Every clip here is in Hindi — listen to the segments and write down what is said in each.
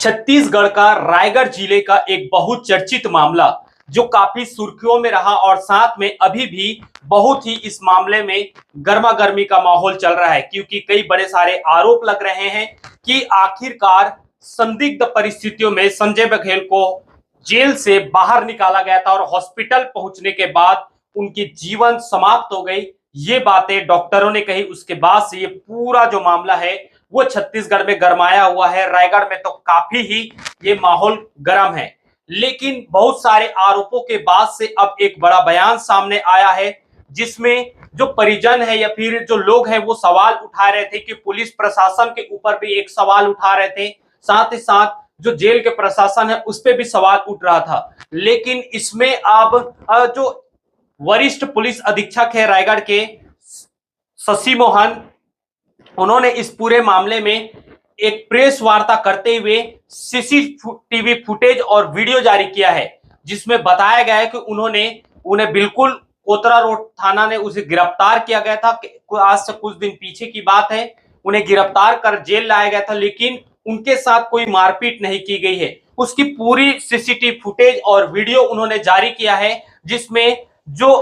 छत्तीसगढ़ का रायगढ़ जिले का एक बहुत चर्चित मामला जो काफी सुर्खियों में रहा और साथ में अभी भी बहुत ही इस मामले में गर्मा गर्मी का माहौल चल रहा है, क्योंकि कई बड़े सारे आरोप लग रहे हैं कि आखिरकार संदिग्ध परिस्थितियों में संजय बघेल को जेल से बाहर निकाला गया था और हॉस्पिटल पहुंचने के बाद उनकी जीवन समाप्त हो गई। ये बातें डॉक्टरों ने कही। उसके बाद से ये पूरा जो मामला है वो छत्तीसगढ़ में गरमाया हुआ है। रायगढ़ में तो काफी ही ये माहौल गर्म है, लेकिन बहुत सारे आरोपों के बाद से अब एक बड़ा बयान सामने आया है, जिसमें जो परिजन है या फिर जो लोग हैं वो सवाल उठा रहे थे कि पुलिस प्रशासन के ऊपर भी एक सवाल उठा रहे थे, साथ ही साथ जो जेल के प्रशासन है उस पर भी सवाल उठ रहा था। लेकिन इसमें अब जो वरिष्ठ पुलिस अधीक्षक है रायगढ़ के, शशि मोहन, उन्होंने इस पूरे मामले में एक प्रेस वार्ता करते हुए सीसीटीवी फुटेज और वीडियो जारी किया है, जिसमें बताया गया है कि उन्हें बिल्कुल कोतरा रोड थाना ने उसे गिरफ्तार किया गया था। आज से कुछ दिन पीछे की बात है, उन्हें गिरफ्तार कर जेल लाया गया था, लेकिन उनके साथ कोई मारपीट नहीं की गई है। उसकी पूरी सीसीटीवी फुटेज और वीडियो उन्होंने जारी किया है, जिसमें जो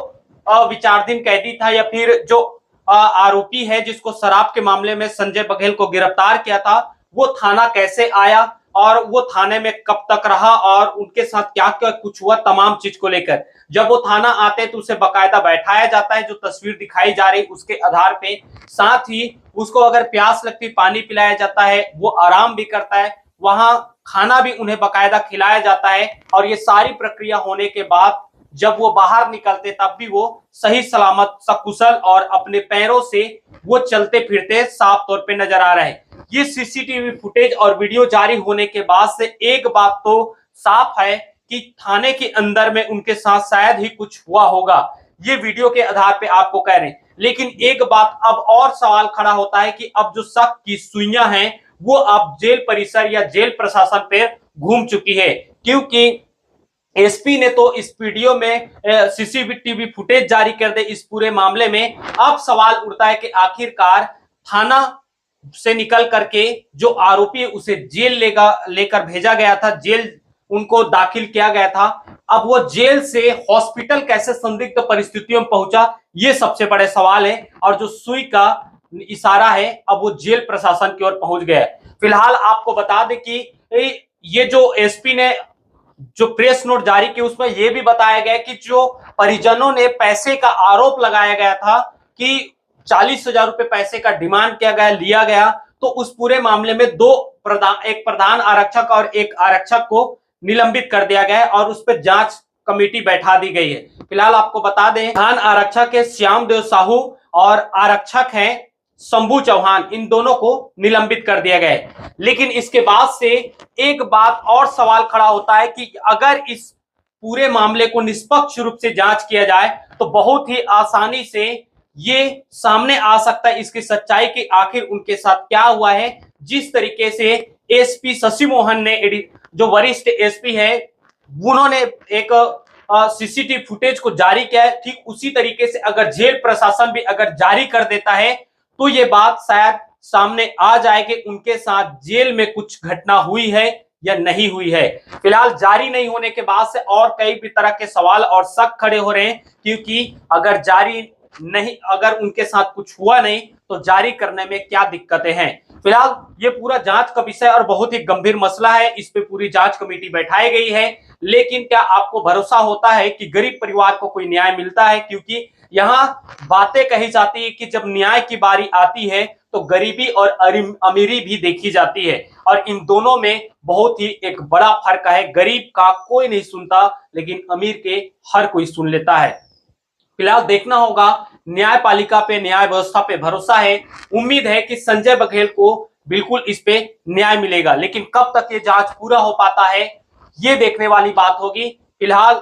विचाराधीन कैदी था या फिर जो आरोपी है जिसको शराब के मामले में संजय बघेल को गिरफ्तार किया था, वो थाना कैसे आया और वो थाने में कब तक रहा और उनके साथ क्या क्या कुछ हुआ, तमाम चीज को लेकर जब वो थाना आते हैं तो उसे बकायदा बैठाया जाता है, जो तस्वीर दिखाई जा रही उसके आधार पे। साथ ही उसको अगर प्यास लगती पानी पिलाया जाता है, वो आराम भी करता है, वहां खाना भी उन्हें बकायदा खिलाया जाता है। और ये सारी प्रक्रिया होने के बाद जब वो बाहर निकलते तब भी वो सही सलामत सकुशल और अपने पैरों से वो चलते फिरते साफ तौर पे नजर आ रहे हैं। ये सीसीटीवी फुटेज और वीडियो जारी होने के बाद से एक बात तो साफ है कि थाने के अंदर में उनके साथ शायद ही कुछ हुआ होगा, ये वीडियो के आधार पे आपको कह रहे हैं। लेकिन एक बात अब और सवाल खड़ा होता है कि अब जो शक की सुइयां हैं वो अब जेल परिसर या जेल प्रशासन पे घूम चुकी है, क्योंकि एसपी ने तो इस वीडियो में सीसीटीवी फुटेज जारी कर दे इस पूरे मामले में। अब सवाल उठता है कि आखिरकार थाना से निकल करके जो आरोपी है उसे जेल लेकर भेजा गया था, जेल उनको दाखिल किया गया था, अब वो जेल से हॉस्पिटल कैसे संदिग्ध परिस्थितियों में पहुंचा, ये सबसे बड़े सवाल है। और जो सुई का इशारा है अब वो जेल प्रशासन की ओर पहुंच गया है। फिलहाल आपको बता दें कि ये जो एसपी ने जो प्रेस नोट जारी किया उसमें यह भी बताया गया कि जो परिजनों ने पैसे का आरोप लगाया गया था कि 40,000 रुपए पैसे का डिमांड किया गया, लिया गया, तो उस पूरे मामले में एक प्रधान आरक्षक और एक आरक्षक को निलंबित कर दिया गया है और उस पर जांच कमेटी बैठा दी गई है। फिलहाल आपको बता दें, प्रधान आरक्षक है श्यामदेव साहू और आरक्षक हैं शंभू चौहान, इन दोनों को निलंबित कर दिया गया है। लेकिन इसके बाद से एक बात और सवाल खड़ा होता है कि अगर इस पूरे मामले को निष्पक्ष रूप से जांच किया जाए तो बहुत ही आसानी से ये सामने आ सकता है इसकी सच्चाई की आखिर उनके साथ क्या हुआ है। जिस तरीके से एसपी शशि मोहन ने, जो वरिष्ठ एसपी है, उन्होंने एक सीसीटीवी फुटेज को जारी किया है, ठीक उसी तरीके से अगर जेल प्रशासन भी अगर जारी कर देता है तो ये बात शायद सामने आ जाए कि उनके साथ जेल में कुछ घटना हुई है या नहीं हुई है। फिलहाल जारी नहीं होने के बाद से और कई भी तरह के सवाल और शक खड़े हो रहे हैं, क्योंकि अगर जारी नहीं, अगर उनके साथ कुछ हुआ नहीं तो जारी करने में क्या दिक्कतें हैं। फिलहाल ये पूरा जांच का विषय और बहुत ही गंभीर मसला है, इस पे पूरी जांच कमेटी बैठाई गई है। लेकिन क्या आपको भरोसा होता है कि गरीब परिवार को कोई न्याय मिलता है? क्योंकि यहाँ बातें कही जाती है कि जब न्याय की बारी आती है तो गरीबी और अमीरी भी देखी जाती है, और इन दोनों में बहुत ही एक बड़ा फर्क है। गरीब का कोई नहीं सुनता, लेकिन अमीर के हर कोई सुन लेता है। फिलहाल देखना होगा, न्यायपालिका पे, न्याय व्यवस्था पे भरोसा है। उम्मीद है कि संजय बघेल को बिल्कुल इस पे न्याय मिलेगा, लेकिन कब तक ये जांच पूरा हो पाता है ये देखने वाली बात होगी। फिलहाल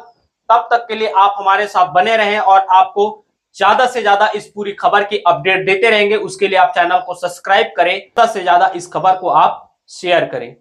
तब तक के लिए आप हमारे साथ बने रहें और आपको ज्यादा से ज्यादा इस पूरी खबर की अपडेट देते रहेंगे। उसके लिए आप चैनल को सब्सक्राइब करें, ज्यादा से ज्यादा इस खबर को आप शेयर करें।